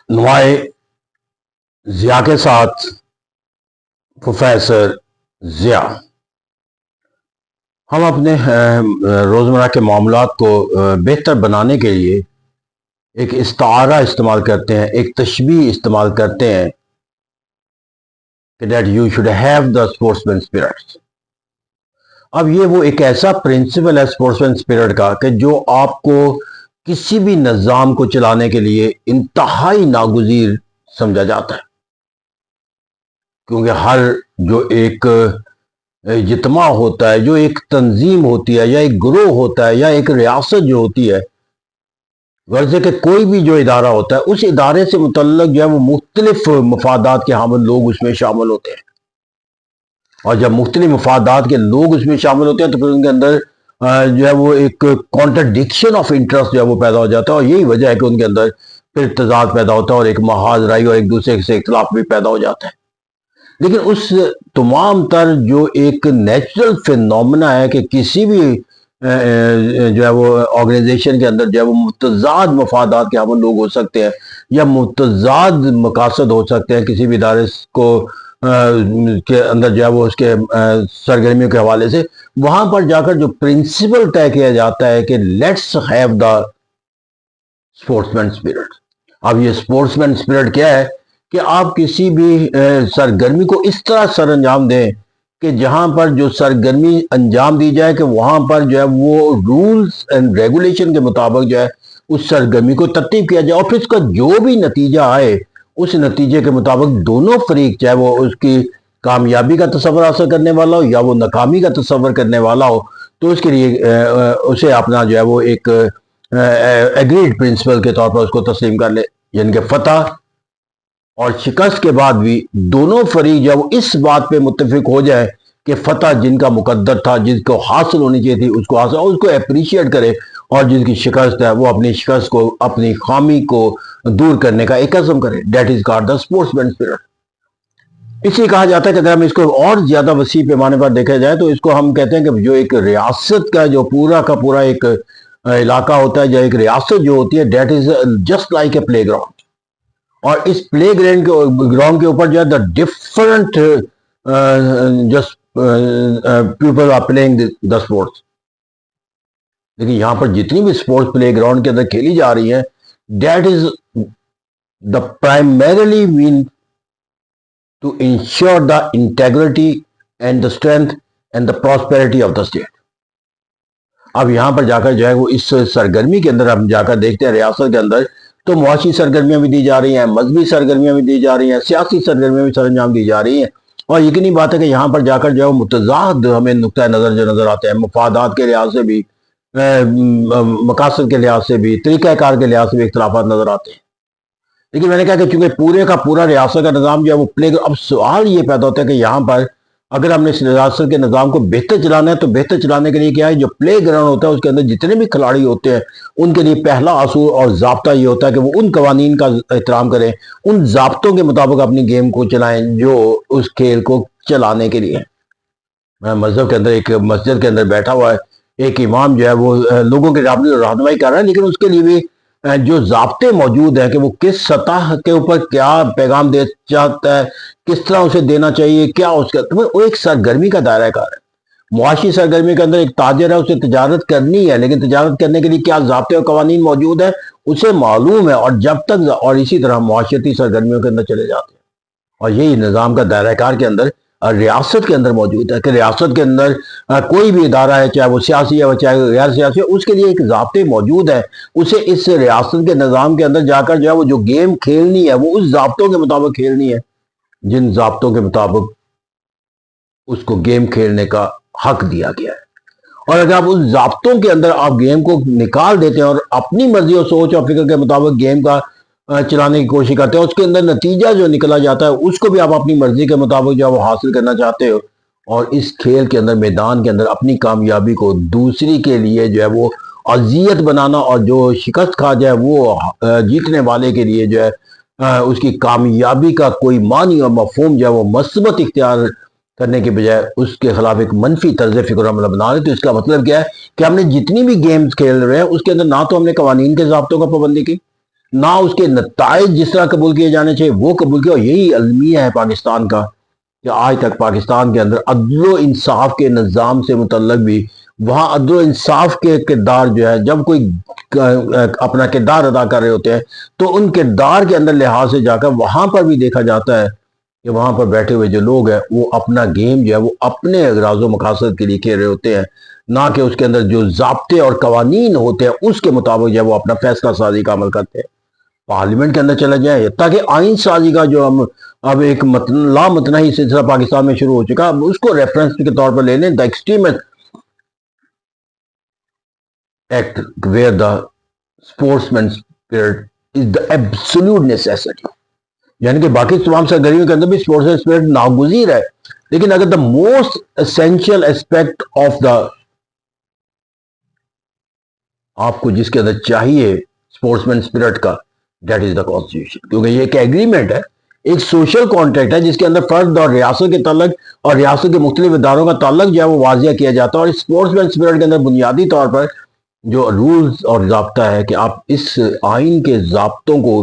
نوائے ضیاء کے ساتھ پروفیسر ضیاء۔ ہم اپنے روزمرہ کے معاملات کو بہتر بنانے کے لیے ایک استعارہ استعمال کرتے ہیں، ایک تشبیہ استعمال کرتے ہیں کہ that you should have the sportsman spirit۔ اب یہ وہ ایک ایسا پرنسپل ہے اسپورٹسمین اسپرٹ کا کہ جو آپ کو کسی بھی نظام کو چلانے کے لیے انتہائی ناگزیر سمجھا جاتا ہے، کیونکہ ہر جو ایک اجتماع ہوتا ہے، جو ایک تنظیم ہوتی ہے، یا ایک گروہ ہوتا ہے، یا ایک ریاست جو ہوتی ہے، غرض ہے کہ کوئی بھی جو ادارہ ہوتا ہے، اس ادارے سے متعلق جو ہے وہ مختلف مفادات کے حامل لوگ اس میں شامل ہوتے ہیں، اور جب مختلف مفادات کے لوگ اس میں شامل ہوتے ہیں تو پھر ان کے اندر جو ہے وہ ایک کانٹرڈکشن آف انٹرسٹ جو ہے وہ پیدا ہو جاتا ہے، اور یہی وجہ ہے کہ ان کے اندر پھر تضاد پیدا ہوتا ہے اور ایک محاذ رائی اور ایک دوسرے سے اختلاف بھی پیدا ہو جاتا ہے۔ لیکن اس تمام تر جو ایک نیچرل فینومنا ہے کہ کسی بھی جو ہے وہ آرگنائزیشن کے اندر جو ہے وہ متضاد مفادات کے حامل لوگ ہو سکتے ہیں، یا متضاد مقاصد ہو سکتے ہیں کسی بھی ادارے کو کے اندر جو ہے وہ اس کے سرگرمیوں کے حوالے سے، وہاں پر جا کر جو پرنسپل طے کیا جاتا ہے کہ let's have the sportsman spirit. اب یہ اسپورٹسمین اسپرٹ کیا ہے کہ آپ کسی بھی سرگرمی کو اس طرح سر انجام دیں کہ جہاں پر جو سرگرمی انجام دی جائے کہ وہاں پر جو ہے وہ رولز اینڈ ریگولیشن کے مطابق جو ہے اس سرگرمی کو ترتیب کیا جائے، اور پھر اس کا جو بھی نتیجہ آئے اس نتیجے کے مطابق دونوں فریق، چاہے وہ اس کی کامیابی کا تصور حاصل کرنے والا ہو یا وہ ناکامی کا تصور کرنے والا ہو، تو اس کے لیے اسے اپنا جو ہے وہ ایک ایگریڈ پرنسپل کے طور پر اس کو تسلیم کر لے، یعنی کہ فتح اور شکست کے بعد بھی دونوں فریق جو ہے وہ اس بات پہ متفق ہو جائے کہ فتح جن کا مقدر تھا، جس کو حاصل ہونی چاہیے تھی اس کو حاصل، اور اس کو اپریشیٹ کرے، اور جن کی شکست ہے وہ اپنی شکست کو، اپنی خامی کو دور کرنے کا ایک عزم کرے۔ That is called the sportsman spirit. اس لیے کہا جاتا ہے کہ اگر ہم اس کو اور زیادہ وسیع پیمانے پر دیکھا جائے تو اس کو ہم کہتے ہیں کہ جو ایک ریاست کا جو پورا کا پورا ایک علاقہ ہوتا ہے، جو ایک ریاست جو ہوتی ہے، that is just like a playground, اور اس پلے گراؤنڈ کے اوپر جو ہے the different just people are playing the sports. لیکن یہاں پر جتنی بھی اسپورٹس پلے گراؤنڈ کے اندر کھیلی جا رہی ہیں، that is the primarily mean to ensure the integrity and the strength and the prosperity of the state. اب یہاں پر جا کر جو ہے وہ اس سرگرمی کے اندر ہم جا کر دیکھتے ہیں ریاست کے اندر، تو معاشی سرگرمیاں بھی دی جا رہی ہیں، مذہبی سرگرمیاں بھی دی جا رہی ہیں، سیاسی سرگرمیاں بھی سر انجام دی جا رہی ہیں، اور یقینی بات ہے کہ یہاں پر جا کر جو ہے وہ متضاد ہمیں نقطۂ نظر جو نظر آتے ہیں، مفادات کے لحاظ سے بھی، مقاصد کے لحاظ سے بھی، طریقہ کار کے لحاظ سے بھی اختلافات نظر آتے ہیں۔ لیکن میں نے کہا کہ چونکہ پورے کا پورا ریاست کا نظام جو ہے وہ اب سوال یہ پیدا ہوتا ہے کہ یہاں پر اگر ہم نے اس ریاست کے نظام کو بہتر چلانا ہے تو بہتر چلانے کے لیے کیا ہے، جو پلے گراؤنڈ ہوتا ہے اس کے اندر جتنے بھی کھلاڑی ہوتے ہیں ان کے لیے پہلا اصول اور ضابطہ یہ ہوتا ہے کہ وہ ان قوانین کا احترام کریں، ان ضابطوں کے مطابق اپنی گیم کو چلائیں جو اس کھیل کو چلانے کے لیے۔ میں مذہب کے اندر ایک مسجد کے اندر بیٹھا ہوا ہے، ایک امام جو ہے وہ لوگوں کی رہنمائی کر رہا ہے، لیکن اس کے لیے بھی جو ضابطے موجود ہیں کہ وہ کس سطح کے اوپر کیا پیغام دے چاہتا ہے، کس طرح اسے دینا چاہیے، کیا اس کا وہ ایک سرگرمی کا دائرہ کار ہے۔ معاشی سرگرمی کے اندر ایک تاجر ہے، اسے تجارت کرنی ہے، لیکن تجارت کرنے کے لیے کیا ضابطے اور قوانین موجود ہیں اسے معلوم ہے، اور جب تک، اور اسی طرح معاشرتی سرگرمیوں کے اندر چلے جاتے ہیں، اور یہی نظام کا دائرہ کار کے اندر ریاست کے اندر موجود ہے کہ ریاست کے اندر کوئی بھی ادارہ ہے، چاہے وہ سیاسی ہے چاہے غیر سیاسی ہے، اس کے لیے ایک ضابطے موجود ہیں، اسے اس ریاست کے نظام کے اندر جا کر جو ہے وہ جو گیم کھیلنی ہے وہ اس ضابطوں کے مطابق کھیلنی ہے، جن ضابطوں کے مطابق اس کو گیم کھیلنے کا حق دیا گیا ہے۔ اور اگر آپ اس ضابطوں کے اندر آپ گیم کو نکال دیتے ہیں اور اپنی مرضی اور سوچ اور فکر کے مطابق گیم کا چلانے کی کوشش کرتے ہیں، اس کے اندر نتیجہ جو نکلا جاتا ہے اس کو بھی آپ اپنی مرضی کے مطابق جو ہے وہ حاصل کرنا چاہتے ہو، اور اس کھیل کے اندر، میدان کے اندر اپنی کامیابی کو دوسری کے لیے جو ہے وہ اذیت بنانا، اور جو شکست کھا جائے وہ جیتنے والے کے لیے جو ہے اس کی کامیابی کا کوئی معنی اور مفہوم جو ہے وہ مثبت اختیار کرنے کے بجائے اس کے خلاف ایک منفی طرز فکر عمل بنا رہے۔ تو اس کا مطلب کیا ہے کہ ہم نے جتنی بھی گیمز کھیل رہے ہیں اس کے اندر نہ تو ہم نے قوانین کے ضابطوں کا پابندی کی، نہ اس کے نتائج جس طرح قبول کیے جانے چاہیے وہ قبول کیا. اور یہی المیہ ہے پاکستان کا کہ آج تک پاکستان کے اندر عدل و انصاف کے نظام سے متعلق بھی وہاں عدل و انصاف کے کردار جو ہے جب کوئی اپنا کردار ادا کر رہے ہوتے ہیں تو ان کردار کے اندر لحاظ سے جا کر وہاں پر بھی دیکھا جاتا ہے کہ وہاں پر بیٹھے ہوئے جو لوگ ہیں وہ اپنا گیم جو ہے وہ اپنے اغراض و مقاصد کے لیے کھیل رہے ہوتے ہیں, نہ کہ اس کے اندر جو ضابطے اور قوانین ہوتے ہیں اس کے مطابق جو ہے وہ اپنا فیصلہ سازی کا عمل کرتے ہیں. پارلیمنٹ کے اندر چلا جائے تاکہ آئین سازی کا جو ہم اب ایک لامتناہی سلسلہ پاکستان میں شروع ہو چکا, اب اس کو ریفرنس کے طور پر لے لیں. The extremist act where the sportsman spirit is the absolute necessity, یعنی کہ باقی تمام سرگرمیوں کے اندر بھی اسپورٹس اسپرٹ ناگزیر ہے, لیکن اگر the most essential aspect of the آپ کو جس کے اندر چاہیے اسپورٹس مین اسپرٹ کا, دیٹ از دا کانسٹیٹیوشن, کیونکہ یہ ایک ایگریمنٹ ہے, ایک سوشل کانٹریکٹ ہے جس کے اندر فرد اور ریاست کے تعلق اور ریاست کے مختلف اداروں کا تعلق جو ہے وہ واضح کیا جاتا ہے. اور اسپورٹس مین اسپرٹ کے اندر بنیادی طور پر جو رولز اور ضابطہ ہے کہ آپ اس آئین کے ضابطوں کو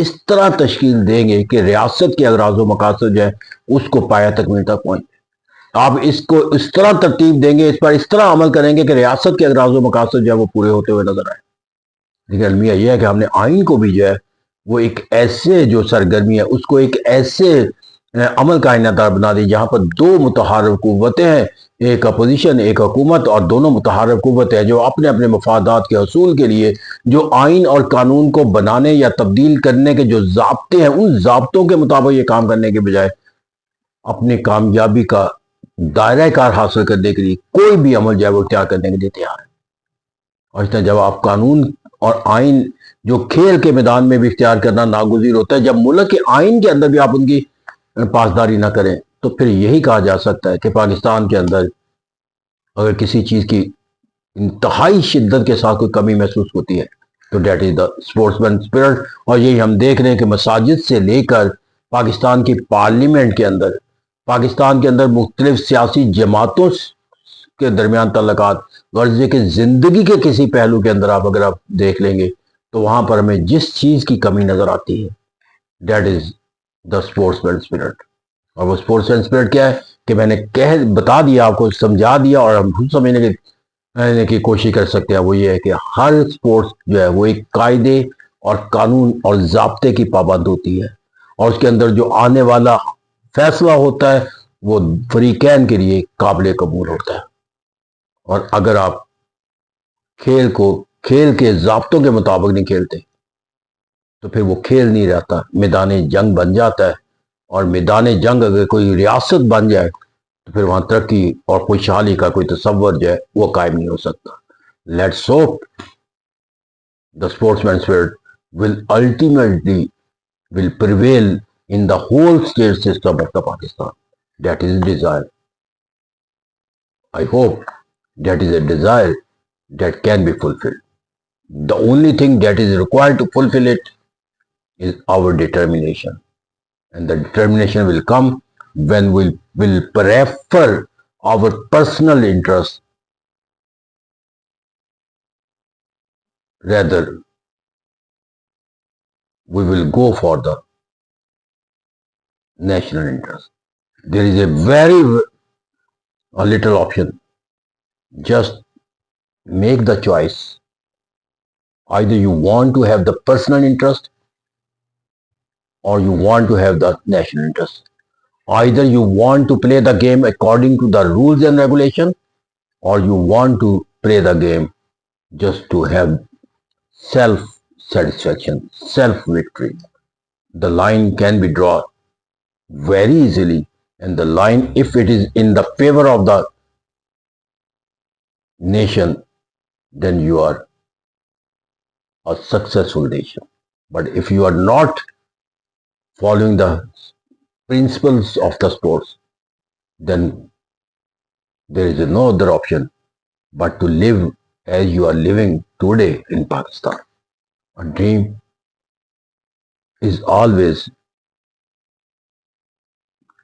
اس طرح تشکیل دیں گے کہ ریاست کے اغراض و مقاصد جو ہے اس کو پایہ تکمیل تک پہنچے. آپ اس کو اس طرح ترتیب دیں گے, اس پر اس طرح عمل کریں گے کہ ریاست کے اغراض و مقاصد جو ہے وہ پورے ہوتے ہوئے نظر آئے. لیکن المیہ یہ ہے کہ ہم نے آئین کو بھی جو ہے وہ ایک ایسے جو سرگرمی ہے اس کو ایک ایسے عمل کا آئینہ دار بنا دی جہاں پر دو متحارب قوتیں ہیں, ایک اپوزیشن ایک حکومت, اور دونوں متحارب قوتیں ہیں جو اپنے اپنے مفادات کے حصول کے لیے جو آئین اور قانون کو بنانے یا تبدیل کرنے کے جو ضابطے ہیں ان ضابطوں کے مطابق یہ کام کرنے کے بجائے اپنی کامیابی کا دائرہ کار حاصل کرنے کے لیے کوئی بھی عمل جو ہے وہ اختیار کرنے کے لیے تیار ہے. اور اس طرح جب آپ قانون اور آئین جو کھیل کے میدان میں بھی اختیار کرنا ناگزیر ہوتا ہے, جب ملک کے آئین کے اندر بھی آپ ان کی پاسداری نہ کریں تو پھر یہی کہا جا سکتا ہے کہ پاکستان کے اندر اگر کسی چیز کی انتہائی شدت کے ساتھ کوئی کمی محسوس ہوتی ہے تو that is the sportsman spirit. اور یہی ہم دیکھ رہے ہیں کہ مساجد سے لے کر پاکستان کی پارلیمنٹ کے اندر, پاکستان کے اندر مختلف سیاسی جماعتوں کے درمیان تعلقات, غرضے کے زندگی کے کسی پہلو کے اندر اگر آپ دیکھ لیں گے تو وہاں پر ہمیں جس چیز کی کمی نظر آتی ہے that is the sportsman spirit. اور وہ اسپورٹس مین اسپرٹ کیا ہے کہ میں نے بتا دیا, آپ کو سمجھا دیا, اور ہم خود سمجھنے کی کوشش کر سکتے ہیں. وہ یہ ہے کہ ہر اسپورٹس جو ہے وہ ایک قاعدے اور قانون اور ضابطے کی پابند ہوتی ہے, اور اس کے اندر جو آنے والا فیصلہ ہوتا ہے وہ فریقین کے لیے قابل قبول ہوتا ہے. اور اگر آپ کھیل کو کھیل کے ضابطوں کے مطابق نہیں کھیلتے تو پھر وہ کھیل نہیں رہتا, میدان جنگ بن جاتا ہے. اور میدان جنگ اگر کوئی ریاست بن جائے تو پھر وہاں ترقی اور خوشحالی کا کوئی تصور جو ہے وہ قائم نہیں ہو سکتا. Let's hope the sportsman spirit will ultimately will prevail in the whole state system of the Pakistan. That is a desire. I hope that is a desire that can be fulfilled. The only thing that is required to fulfill it is our determination. And the determination will come when we will prefer our personal interest rather we will go for the national interest. There is a little option. Just make the choice. Either you want to have the personal interest or you want to have the national interest. Either you want to play the game according to the rules and regulation, or you want to play the game just to have self-satisfaction, self-victory. The line can be drawn very easily, and the line, if it is in the favor of the nation, then you are a successful nation. But if you are not following the principles of the sports, then there is no other option but to live as you are living today in Pakistan. A dream is always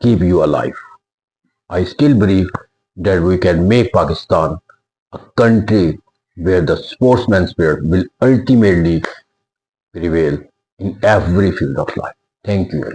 keep you alive. I still believe that we can make Pakistan a country where the sportsman spirit will ultimately prevail. in every field of life. Thank you.